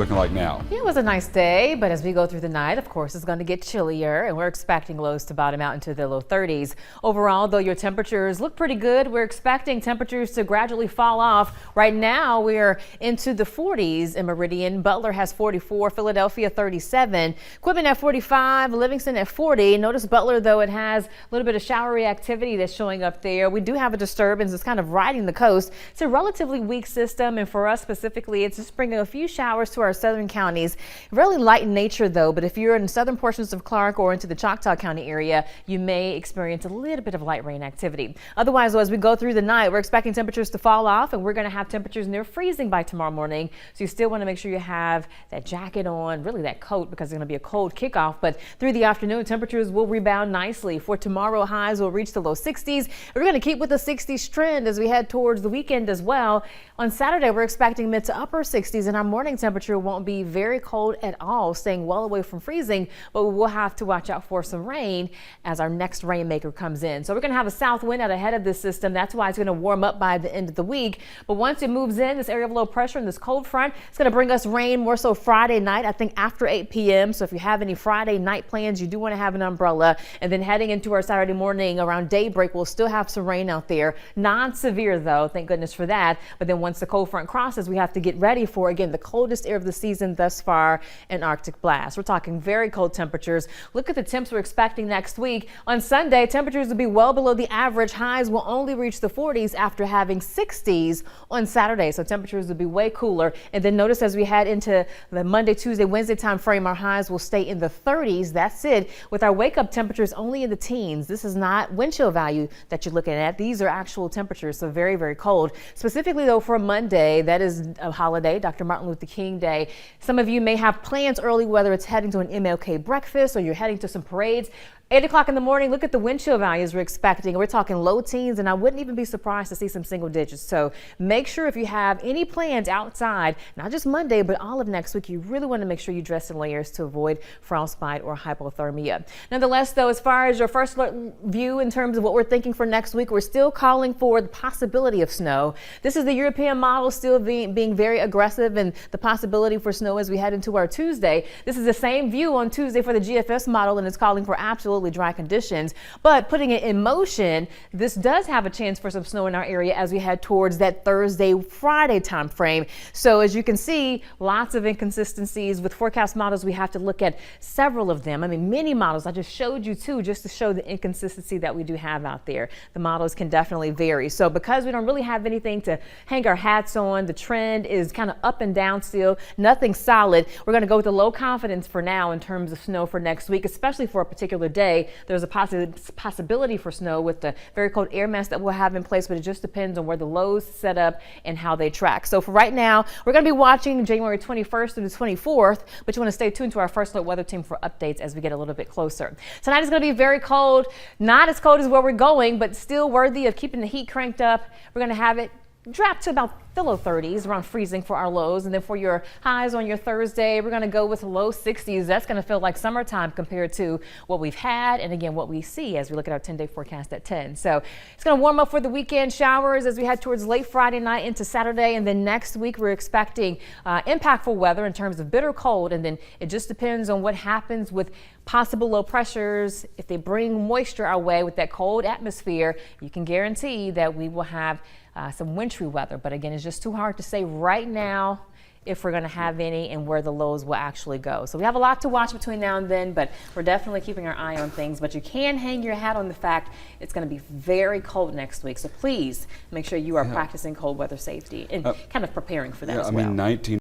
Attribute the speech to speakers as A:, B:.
A: Looking like now?
B: It was a nice day, but as we go through the night, of course, it's going to get chillier, and we're expecting lows to bottom out into the low 30s. Overall, though, your temperatures look pretty good. We're expecting temperatures to gradually fall off. Right now, we're into the 40s in Meridian. Butler has 44, Philadelphia 37, Quitman at 45, Livingston at 40. Notice Butler, though, it has a little bit of showery activity that's showing up there. We do have a disturbance. It's kind of riding the coast. It's a relatively weak system, and for us specifically, it's just bringing a few showers to our southern counties. Really light in nature, though, but if you're in southern portions of Clark or into the Choctaw County area, you may experience a little bit of light rain activity. Otherwise, though, as we go through the night, we're expecting temperatures to fall off, and we're going to have temperatures near freezing by tomorrow morning. So you still want to make sure you have that jacket on, really that coat, because it's going to be a cold kickoff. But through the afternoon, temperatures will rebound nicely. For tomorrow, highs will reach the low 60s. We're going to keep with the 60s trend as we head towards the weekend as well. On Saturday, we're expecting mid to upper 60s, and our morning temperature won't be very cold at all, staying well away from freezing, but we will have to watch out for some rain as our next rainmaker comes in. So we're going to have a south wind out ahead of this system. That's why it's going to warm up by the end of the week. But once it moves in, this area of low pressure and this cold front, it's going to bring us rain more so Friday night, I think after 8 p.m. So if you have any Friday night plans, you do want to have an umbrella. And then heading into our Saturday morning around daybreak, we'll still have some rain out there. Non-severe, though, thank goodness for that. But then once the cold front crosses, we have to get ready for, again, the coldest air of the season thus far, an Arctic blast. We're talking very cold temperatures. Look at the temps we're expecting next week. On Sunday, temperatures will be well below the average. Highs will only reach the 40s after having 60s on Saturday. So temperatures will be way cooler. And then notice as we head into the Monday, Tuesday, Wednesday time frame, our highs will stay in the 30s. That's it. With our wake up temperatures only in the teens. This is not wind chill value that you're looking at. These are actual temperatures. So very, very cold. Specifically, though, for Monday, that is a holiday, Dr. Martin Luther King Day. Some of you may have plans early, whether it's heading to an MLK breakfast or you're heading to some parades. 8 o'clock in the morning, look at the wind chill values we're expecting. We're talking low teens, and I wouldn't even be surprised to see some single digits. So make sure if you have any plans outside, not just Monday, but all of next week, you really want to make sure you dress in layers to avoid frostbite or hypothermia. Nonetheless, though, as far as your first view in terms of what we're thinking for next week, we're still calling for the possibility of snow. This is the European model still being very aggressive, and the possibility for snow as we head into our Tuesday. This is the same view on Tuesday for the GFS model, and it's calling for absolutely dry conditions, but putting it in motion, this does have a chance for some snow in our area as we head towards that Thursday, Friday time frame. So as you can see, lots of inconsistencies with forecast models. We have to look at several of them. I mean, many models. I just showed you two just to show the inconsistency that we do have out there. The models can definitely vary. So because we don't really have anything to hang our hats on, the trend is kind of up and down still, nothing solid. We're going to go with the low confidence for now in terms of snow for next week, especially for a particular day. There's a possibility for snow with the very cold air mass that we'll have in place, but it just depends on where the lows set up and how they track. So for right now, we're going to be watching January 21st through the 24th, but you want to stay tuned to our first look weather team for updates as we get a little bit closer. Tonight is going to be very cold, not as cold as where we're going, but still worthy of keeping the heat cranked up. We're going to have it drop to about the low 30s, around freezing for our lows. And then for your highs on your Thursday, we're going to go with low 60s. That's going to feel like summertime compared to what we've had. And again, what we see as we look at our 10-day forecast at 10. So it's going to warm up for the weekend showers as we head towards late Friday night into Saturday. And then next week, we're expecting impactful weather in terms of bitter cold. And then it just depends on what happens with possible low pressures. If they bring moisture our way with that cold atmosphere, you can guarantee that we will have some wintry weather. But again, it's just too hard to say right now if we're going to have any and where the lows will actually go. So we have a lot to watch between now and then, but we're definitely keeping our eye on things. But you can hang your hat on the fact it's going to be very cold next week. So please make sure you are practicing cold weather safety and kind of preparing for that as well.
A: I mean, 19